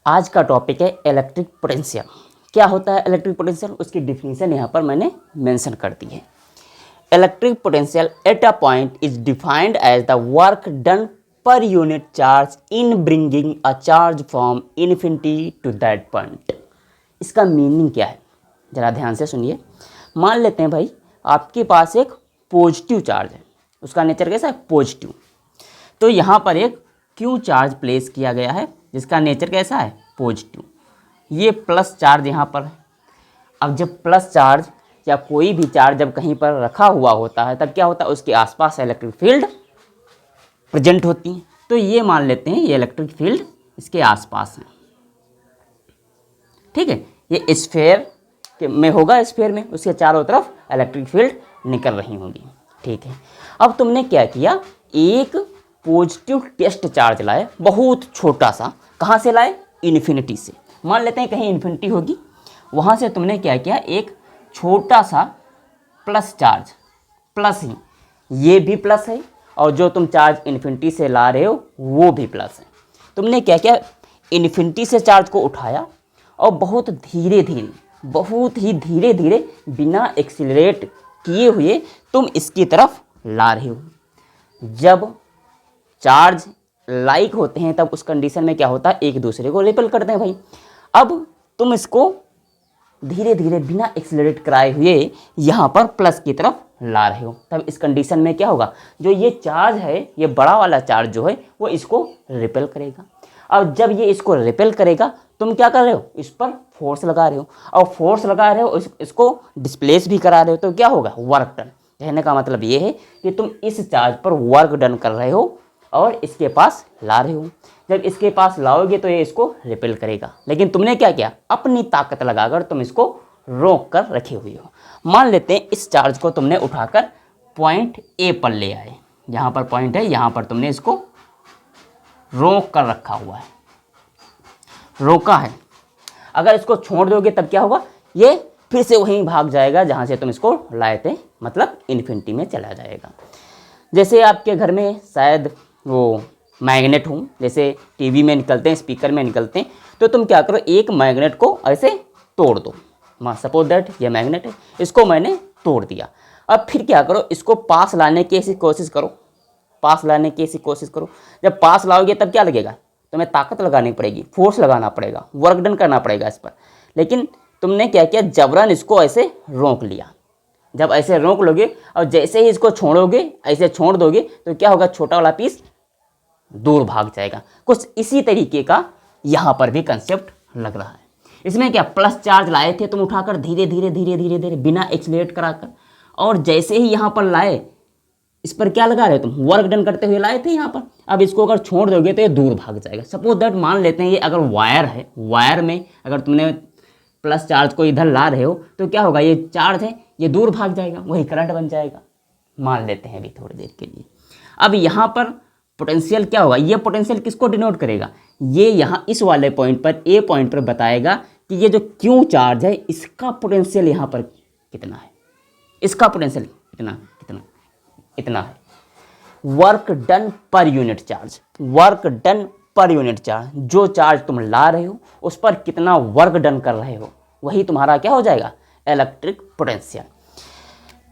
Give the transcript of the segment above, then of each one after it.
आज का टॉपिक है इलेक्ट्रिक पोटेंशियल। क्या होता है इलेक्ट्रिक पोटेंशियल, उसकी डिफिनीशन यहाँ पर मैंने मेंशन कर दी है। Electric potential at a point is defined as the work done per unit charge in bringing a charge from infinity to that point. इसका मीनिंग क्या है, ज़रा ध्यान से सुनिए। मान लेते हैं भाई आपके पास एक पॉजिटिव चार्ज है, उसका नेचर कैसा है, पॉजिटिव। तो यहाँ पर एक क्यू चार्ज प्लेस किया गया है जिसका नेचर कैसा है, पॉजिटिव। ये प्लस चार्ज यहाँ पर है। अब जब प्लस चार्ज या कोई भी चार्ज जब कहीं पर रखा हुआ होता है तब क्या होता है, उसके आसपास इलेक्ट्रिक फील्ड प्रेजेंट होती हैं। तो ये मान लेते हैं ये इलेक्ट्रिक फील्ड इसके आसपास है, ठीक है। ये स्फीयर में होगा, स्फीयर में उसके चारों तरफ इलेक्ट्रिक फील्ड निकल रही होंगी, ठीक है। अब तुमने क्या किया, एक पॉजिटिव टेस्ट चार्ज लाए, बहुत छोटा सा। कहाँ से लाए, इन्फिनिटी से। मान लेते हैं कहीं इन्फिनिटी होगी, वहाँ से तुमने क्या किया, एक छोटा सा प्लस चार्ज, प्लस ही ये भी प्लस है और जो तुम चार्ज इन्फिनिटी से ला रहे हो वो भी प्लस है। तुमने क्या किया, इन्फिनिटी से चार्ज को उठाया और बहुत धीरे धीरे, बहुत ही धीरे धीरे बिना एक्सीलरेट किए हुए तुम इसकी तरफ ला रहे हो। जब चार्ज लाइक होते हैं तब उस कंडीशन में क्या होता है, एक दूसरे को रिपेल करते हैं भाई। अब तुम इसको धीरे धीरे बिना एक्सीलरेट कराए हुए यहाँ पर प्लस की तरफ ला रहे हो, तब इस कंडीशन में क्या होगा, जो ये चार्ज है, ये बड़ा वाला चार्ज जो है वो इसको रिपेल करेगा। अब जब ये इसको रिपेल करेगा, तुम क्या कर रहे हो, इस पर फोर्स लगा रहे हो, और फोर्स लगा रहे हो, इसको डिस्प्लेस भी करा रहे हो, तो क्या होगा, वर्क डन। कहने का मतलब ये है कि तुम इस चार्ज पर वर्क डन कर रहे हो और इसके पास ला रहे हो। जब इसके पास लाओगे तो ये इसको रिपेल करेगा, लेकिन तुमने क्या किया, अपनी ताकत लगाकर तुम इसको रोक कर रखे हुए हो। मान लेते हैं इस चार्ज को तुमने उठाकर पॉइंट ए पर ले आए, यहाँ पर पॉइंट है, यहाँ पर तुमने इसको रोक कर रखा हुआ है, रोका है। अगर इसको छोड़ दोगे तब क्या होगा, ये फिर से वहीं भाग जाएगा जहाँ से तुम इसको लाए थे, मतलब इन्फिनिटी में चला जाएगा। जैसे आपके घर में शायद वो मैग्नेट हो, जैसे टीवी में निकलते हैं, स्पीकर में निकलते हैं, तो तुम क्या करो, एक मैग्नेट को ऐसे तोड़ दो। सपोज दैट ये मैग्नेट है, इसको मैंने तोड़ दिया। अब फिर क्या करो, इसको पास लाने की ऐसी कोशिश करो, पास लाने की ऐसी कोशिश करो। जब पास लाओगे तब क्या लगेगा, तुम्हें ताकत लगानी पड़ेगी, फोर्स लगाना पड़ेगा, वर्क डन करना पड़ेगा इस पर। लेकिन तुमने क्या किया, जबरन इसको ऐसे रोक लिया। जब ऐसे रोक लोगे और जैसे ही इसको छोड़ोगे, ऐसे छोड़ दोगे, तो क्या होगा, छोटा वाला पीस दूर भाग जाएगा। कुछ इसी तरीके का यहाँ पर भी कंसेप्ट लग रहा है। इसमें क्या, प्लस चार्ज लाए थे तुम उठाकर धीरे धीरे धीरे धीरे धीरे बिना एक्सीलरेट कराकर, और जैसे ही यहाँ पर लाए, इस पर क्या लगा रहे हो तुम, वर्क डन करते हुए लाए थे यहाँ पर। अब इसको अगर छोड़ दोगे तो ये दूर भाग जाएगा। सपोज दैट मान लेते हैं ये अगर वायर है, वायर में अगर तुमने प्लस चार्ज को इधर ला रहे हो तो क्या होगा, ये चार्ज है ये दूर भाग जाएगा, वही करंट बन जाएगा। मान लेते हैं अभी थोड़ी देर के लिए। अब यहाँ पर पोटेंशियल क्या होगा, ये पोटेंशियल किसको डिनोट करेगा, ये यहाँ इस वाले पॉइंट पर, ए पॉइंट पर बताएगा कि ये जो क्यू चार्ज है इसका पोटेंशियल यहाँ पर कितना है, इसका पोटेंशियल कितना कितना इतना है। Work done per unit charge, work done per unit charge, जो चार्ज तुम ला रहे हो उस पर कितना वर्क डन कर रहे हो, वही तुम्हारा क्या हो जाएगा, इलेक्ट्रिक पोटेंशियल।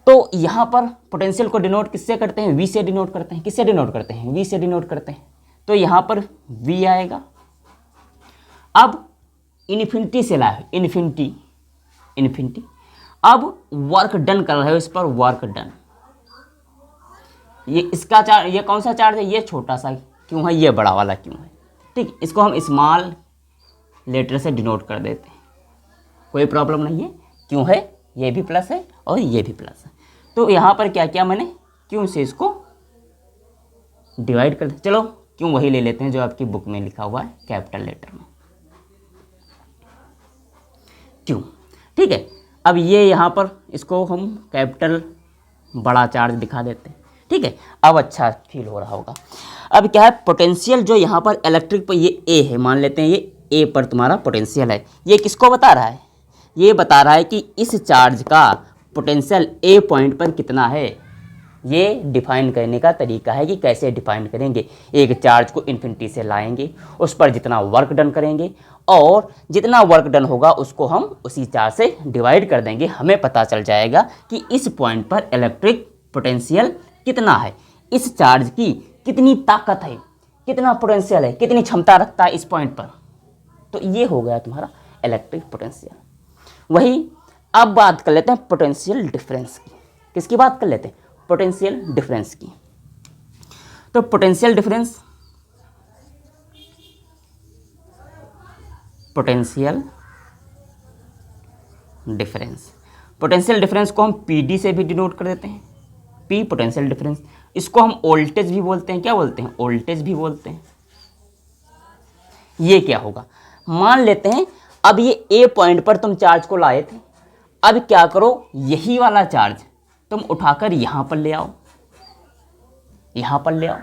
तो यहाँ पर पोटेंशियल को डिनोट किससे करते हैं, वी से डिनोट करते हैं। किससे डिनोट करते हैं, वी से डिनोट करते हैं। तो यहाँ पर वी आएगा। अब इन्फिनिटी से लाए, इन्फिनिटी इन्फिनिटी, अब वर्क डन कर रहे हो इस पर, वर्क डन। ये इसका चार्ज, ये कौन सा चार्ज है, ये छोटा सा क्यों है, ये बड़ा वाला क्यों है, ठीक। इसको हम स्मॉल लेटर से डिनोट कर देते हैं, कोई प्रॉब्लम नहीं है। क्यों है, ये भी प्लस है और ये भी प्लस है। तो यहाँ पर क्या किया मैंने, क्यों से इसको डिवाइड कर दे। चलो क्यों वही ले लेते हैं जो आपकी बुक में लिखा हुआ है कैपिटल लेटर में, क्यों, ठीक है। अब ये यहाँ पर इसको हम कैपिटल बड़ा चार्ज दिखा देते हैं, ठीक है। अब अच्छा फील हो रहा होगा। अब क्या है, पोटेंशियल जो यहाँ पर इलेक्ट्रिक पर, ये ए है, मान लेते हैं ये ए पर तुम्हारा पोटेंशियल है। ये किसको बता रहा है, ये बता रहा है कि इस चार्ज का पोटेंशियल ए पॉइंट पर कितना है। ये डिफाइन करने का तरीका है कि कैसे डिफाइन करेंगे। एक चार्ज को इन्फिनिटी से लाएंगे, उस पर जितना वर्क डन करेंगे और जितना वर्क डन होगा उसको हम उसी चार्ज से डिवाइड कर देंगे। हमें पता चल जाएगा कि इस पॉइंट पर इलेक्ट्रिक पोटेंशियल कितना है, इस चार्ज की कितनी ताकत है, कितना पोटेंशियल है, कितनी क्षमता रखता है इस पॉइंट पर। तो ये हो गया तुम्हारा इलेक्ट्रिक पोटेंशियल। वही अब बात कर लेते हैं पोटेंशियल डिफरेंस की। किसकी बात कर लेते हैं? पोटेंशियल डिफरेंस की। तो पोटेंशियल डिफरेंस, पोटेंशियल डिफरेंस को हम पीडी से भी डिनोट कर देते हैं, पी पोटेंशियल डिफरेंस। इसको हम वोल्टेज भी बोलते हैं। क्या बोलते हैं? वोल्टेज भी बोलते हैं। ये क्या होगा? मान लेते हैं अब ये ए पॉइंट पर तुम चार्ज को लाए थे। अब क्या करो, यही वाला चार्ज तुम उठाकर यहां पर ले आओ, यहां पर ले आओ।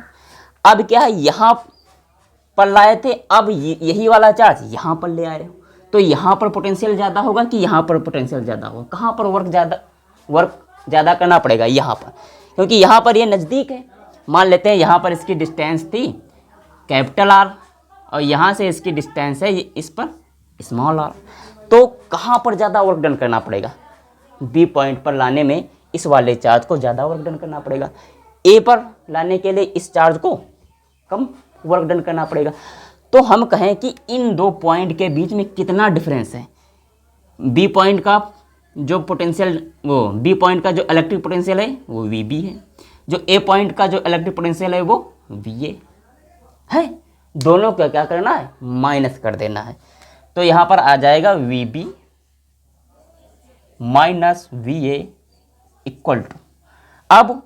अब क्या है, यहां पर लाए थे, अब यही वाला चार्ज यहां पर ले आए हो, तो यहां पर पोटेंशियल ज़्यादा होगा कि यहां पर पोटेंशियल ज़्यादा होगा? कहां पर वर्क ज़्यादा करना पड़ेगा? यहां पर, क्योंकि यहां पर ये नज़दीक है। मान लेते हैं यहां पर इसकी डिस्टेंस थी कैपिटल आर और यहां से इसकी डिस्टेंस है इस पर स्मॉल आर, तो कहां पर ज़्यादा वर्क डन करना पड़ेगा? बी पॉइंट पर लाने में इस वाले चार्ज को ज़्यादा वर्क डन करना पड़ेगा, ए पर लाने के लिए इस चार्ज को कम वर्क डन करना पड़ेगा। तो हम कहें कि इन दो पॉइंट के बीच में कितना डिफरेंस है? बी पॉइंट का जो पोटेंशियल, वो बी पॉइंट का जो इलेक्ट्रिक पोटेंशियल है वो वी बी है, जो ए पॉइंट का जो इलेक्ट्रिक पोटेंशियल है वो वी ए है। दोनों का क्या करना है? माइनस कर देना है। तो यहाँ पर आ जाएगा V B minus V A equal to, अब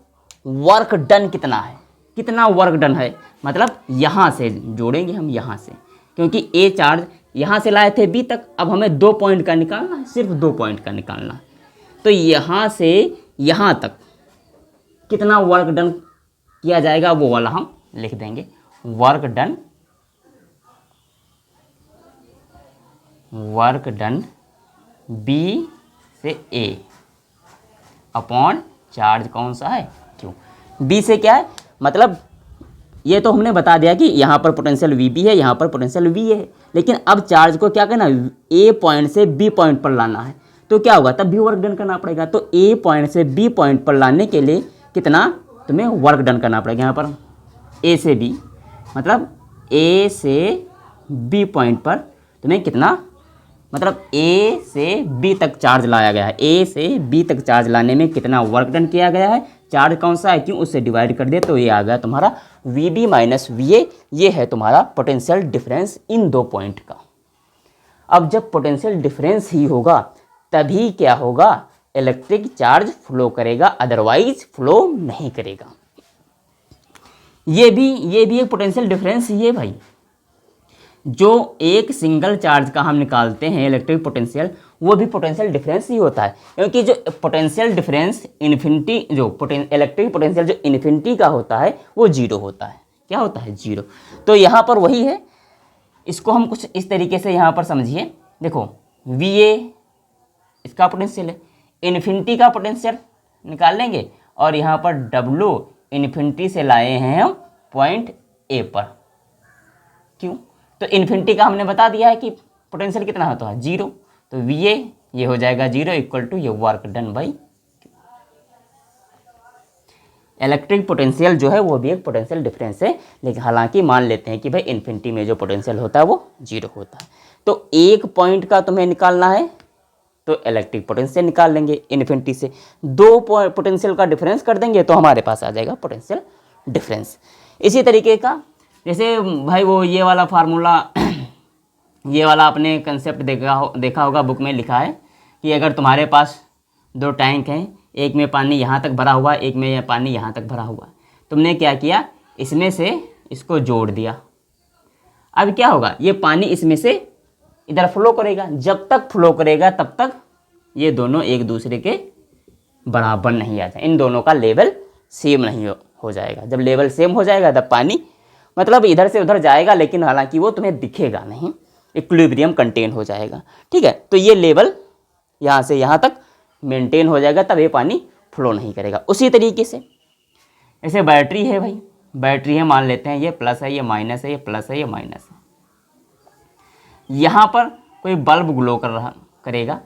वर्क डन कितना है, कितना वर्क डन है, मतलब यहाँ से जोड़ेंगे हम, यहाँ से, क्योंकि ए चार्ज यहाँ से लाए थे बी तक, अब हमें 2 पॉइंट का निकालना है, सिर्फ 2 पॉइंट का निकालना है। तो यहाँ से यहाँ तक कितना वर्क डन किया जाएगा वो वाला हम लिख देंगे। वर्क डन बी से ए अपॉन चार्ज कौन सा है? क्यों? बी से क्या है, मतलब ये तो हमने बता दिया कि यहाँ पर पोटेंशियल वी बी है, यहाँ पर पोटेंशियल वी ए है, लेकिन अब चार्ज को क्या करना, ए पॉइंट से बी पॉइंट पर लाना है। तो क्या होगा, तब भी वर्क डन करना पड़ेगा। तो ए पॉइंट से बी पॉइंट पर लाने के लिए कितना तुम्हें वर्क डन करना पड़ेगा? यहाँ पर ए से बी, मतलब ए से बी पॉइंट पर तुम्हें कितना, मतलब ए से बी तक चार्ज लाया गया है, ए से बी तक चार्ज लाने में कितना वर्क डन किया गया है, चार्ज कौन सा है, क्यों, उससे डिवाइड कर दे तो ये आ गया तुम्हारा V B minus V A. ये है तुम्हारा पोटेंशियल डिफरेंस इन दो पॉइंट का। अब जब पोटेंशियल डिफरेंस ही होगा तभी क्या होगा, इलेक्ट्रिक चार्ज फ्लो करेगा, अदरवाइज फ्लो नहीं करेगा। ये भी एक पोटेंशियल डिफरेंस ही है भाई। जो एक सिंगल चार्ज का हम निकालते हैं इलेक्ट्रिक पोटेंशियल, वो भी पोटेंशियल डिफरेंस ही होता है, क्योंकि जो पोटेंशियल डिफरेंस इन्फिनिटी, जो इलेक्ट्रिक पोटेंशियल जो इन्फिनिटी का होता है वो जीरो होता है। क्या होता है? जीरो। तो यहाँ पर वही है, इसको हम कुछ इस तरीके से यहाँ पर समझिए। देखो वी ए इसका पोटेंशियल है, इन्फिनिटी का पोटेंशियल निकाल लेंगे, और यहाँ पर डब्लू इन्फिनिटी से लाए हैं हम पॉइंट ए पर। क्यों? तो इन्फिनिटी का हमने बता दिया है कि पोटेंशियल कितना होता है, जीरो। तो वी ए ये हो जाएगा जीरो इक्वल टू ये work done by. Electric potential जो है वो भी एक पोटेंशियल डिफरेंस है, लेकिन हालांकि मान लेते हैं कि भाई इन्फिनिटी में जो पोटेंशियल होता है वो जीरो होता है। तो एक पॉइंट का तुम्हें निकालना है तो इलेक्ट्रिक पोटेंशियल निकाल लेंगे इन्फिनिटी से, दो पोटेंशियल का डिफरेंस कर देंगे तो हमारे पास आ जाएगा पोटेंशियल डिफरेंस। इसी तरीके का जैसे भाई वो ये वाला फार्मूला ये वाला आपने कंसेप्ट देखा होगा, बुक में लिखा है कि अगर तुम्हारे पास दो टैंक हैं, एक में पानी यहाँ तक भरा हुआ है, एक में पानी यहाँ तक भरा हुआ है, तुमने क्या किया, इसमें से इसको जोड़ दिया। अब क्या होगा, ये पानी इसमें से इधर फ्लो करेगा, जब तक फ्लो करेगा तब तक ये दोनों एक दूसरे के बराबर नहीं आ जाए, इन दोनों का लेवल सेम नहीं हो जाएगा। जब लेवल सेम हो जाएगा तब पानी मतलब इधर से उधर जाएगा, लेकिन हालांकि वो तुम्हें दिखेगा नहीं, इक्विलिब्रियम कंटेन हो जाएगा। ठीक है, तो ये लेवल यहाँ से यहाँ तक मेंटेन हो जाएगा, तब ये पानी फ्लो नहीं करेगा। उसी तरीके से ऐसे बैटरी है भाई, बैटरी है, मान लेते हैं ये प्लस है, ये माइनस है, ये प्लस है, ये माइनस है। यहाँ पर कोई बल्ब ग्लो करेगा,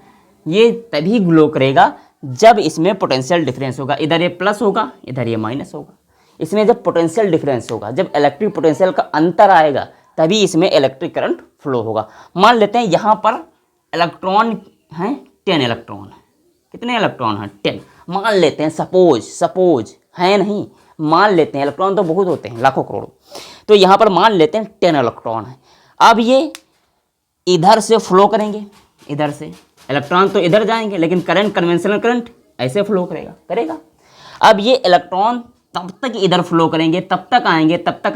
ये तभी ग्लो करेगा जब इसमें पोटेंशियल डिफरेंस होगा, इधर ये प्लस होगा इधर ये माइनस होगा। इसमें जब पोटेंशियल डिफरेंस होगा, जब इलेक्ट्रिक पोटेंशियल का अंतर आएगा तभी इसमें इलेक्ट्रिक करंट फ्लो होगा। मान लेते हैं यहाँ पर इलेक्ट्रॉन हैं 10 इलेक्ट्रॉन है। कितने इलेक्ट्रॉन हैं? 10। मान लेते हैं, सपोज है नहीं, मान लेते हैं, इलेक्ट्रॉन तो बहुत होते हैं, लाखों करोड़ों, तो यहाँ पर मान लेते हैं 10 इलेक्ट्रॉन है। अब ये इधर से फ्लो करेंगे, इधर से इलेक्ट्रॉन तो इधर जाएंगे, लेकिन करंट, कन्वेंशनल करंट ऐसे फ्लो करेगा। अब ये इलेक्ट्रॉन तब तक इधर फ्लो करेंगे, तब तक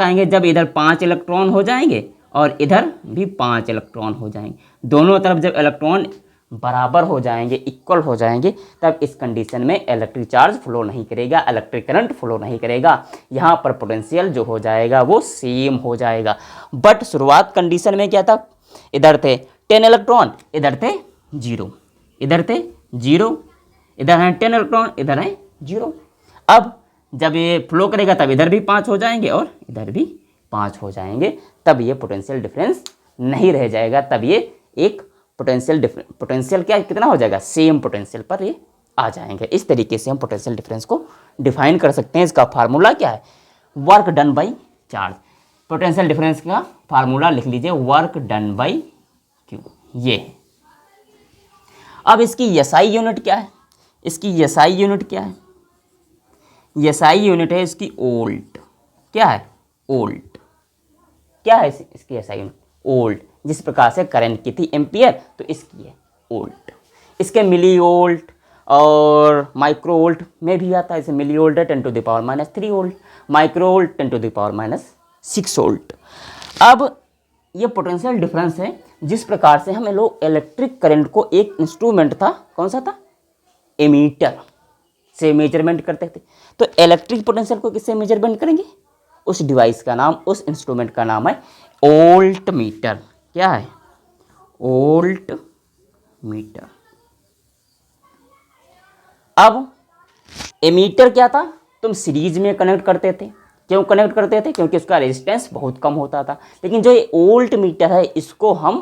आएंगे जब इधर 5 इलेक्ट्रॉन हो जाएंगे और इधर भी 5 इलेक्ट्रॉन हो जाएंगे। दोनों तरफ जब इलेक्ट्रॉन बराबर हो जाएंगे, इक्वल हो जाएंगे, तब इस कंडीशन में इलेक्ट्रिक चार्ज फ्लो नहीं करेगा, इलेक्ट्रिक करंट फ्लो नहीं करेगा। यहाँ पर पोटेंशियल जो हो जाएगा वो सेम हो जाएगा। बट शुरुआत कंडीशन में क्या था? इधर थे 10 इलेक्ट्रॉन, इधर थे 0, इधर थे 0, इधर हैं 10 इलेक्ट्रॉन, इधर हैं 0। अब जब ये फ्लो करेगा तब इधर भी 5 हो जाएंगे और इधर भी 5 हो जाएंगे, तब ये पोटेंशियल डिफरेंस नहीं रह जाएगा, तब ये एक पोटेंशियल क्या कितना हो जाएगा? सेम पोटेंशियल पर ये आ जाएंगे। इस तरीके से हम पोटेंशियल डिफरेंस को डिफाइन कर सकते हैं। इसका फार्मूला क्या है? Work done by charge. Potential difference का फार्मूला लिख लीजिए, वर्क डन बाई क्यू, ये है। अब इसकी एसआई यूनिट क्या है? इसकी एसआई यूनिट क्या है? एसआई यूनिट है इसकी ओल्ट। क्या है? ओल्ट। क्या है इसकी एसआई यूनिट? ओल्ट। जिस प्रकार से करंट की थी एम्पियर, तो इसकी है ओल्ट। इसके मिली वोल्ट और माइक्रो वोल्ट में भी आता है। जैसे मिली वोल्ट है 10⁻³ वोल्ट, माइक्रो वोल्ट 10⁻6 वोल्ट। अब ये पोटेंशियल डिफरेंस है, जिस प्रकार से हम लोग इलेक्ट्रिक करंट को एक इंस्ट्रूमेंट था, कौन सा था? एमीटर से मेजरमेंट करते थे। तो इलेक्ट्रिक पोटेंशियल को किससे मेजरमेंट करेंगे? उस डिवाइस का नाम, उस इंस्ट्रूमेंट का नाम है वोल्ट मीटर। क्या है? Volt meter. अब एमीटर क्या था? तुम सीरीज में कनेक्ट करते थे। क्यों कनेक्ट करते थे? क्योंकि उसका रेजिस्टेंस बहुत कम होता था। लेकिन जो ये वोल्ट मीटर है, इसको हम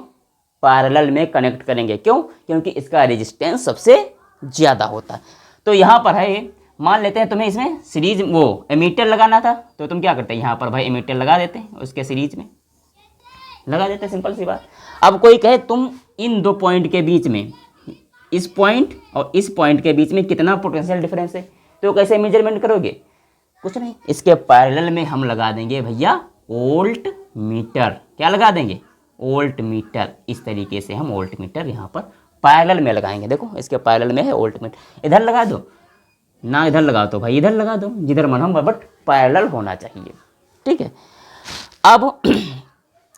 पैरेलल में कनेक्ट करेंगे। क्यों? क्योंकि इसका रेजिस्टेंस सबसे ज़्यादा होता है। तो यहाँ पर है ये, मान लेते हैं तुम्हें इसमें सीरीज वो एमीटर लगाना था, तो तुम क्या करते हैं? यहाँ पर भाई एमीटर लगा देते हैं, उसके सीरीज में लगा देते हैं, सिंपल सी बात। अब कोई कहे तुम इन दो पॉइंट के बीच में, इस पॉइंट और इस पॉइंट के बीच में कितना पोटेंशियल डिफरेंस है, तो कैसे मेजरमेंट करोगे? कुछ नहीं, इसके पैरेलल में हम लगा देंगे भैया वोल्ट मीटर। क्या लगा देंगे? Volt meter. इस तरीके से हम वोल्ट मीटर यहाँ पर पैरेलल में लगाएंगे। देखो इसके पैरेलल में है वोल्ट मीटर। इधर लगा दो ना, इधर लगा दो भाई, इधर लगा दो, जिधर मन हम, बट पैरेलल होना चाहिए। ठीक है। अब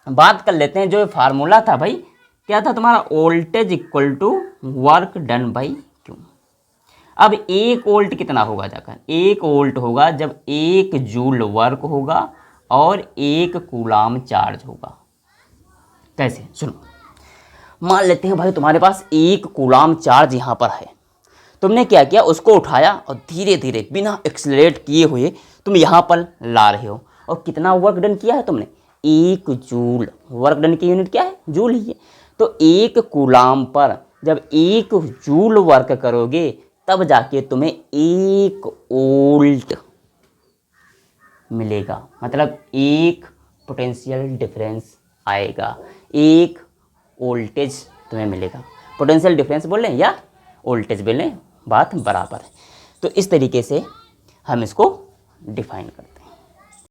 बात कर लेते हैं, जो फार्मूला था भाई, क्या था तुम्हारा? Voltage equal to work done by Q. अब 1 वोल्ट कितना होगा जाकर? 1 वोल्ट होगा जब 1 जूल वर्क होगा और 1 कूलाम चार्ज होगा। कैसे? सुनो, मान लेते हैं भाई तुम्हारे पास 1 कूलाम चार्ज यहाँ पर है। तुमने क्या किया? उसको उठाया और धीरे धीरे बिना एक्सेलरेट किए हुए तुम यहाँ पर ला रहे हो, और कितना वर्क डन किया है तुमने? 1 जूल। वर्क डन की यूनिट क्या है? जूल ही है। तो 1 कूलाम पर जब 1 जूल वर्क करोगे, तब जाके तुम्हें 1 वोल्ट मिलेगा। मतलब 1 पोटेंशियल डिफरेंस आएगा, 1 वोल्टेज तुम्हें मिलेगा। पोटेंशियल डिफरेंस बोल लें या वोल्टेज बोल लें, बात बराबर है। तो इस तरीके से हम इसको डिफाइन करते हैं।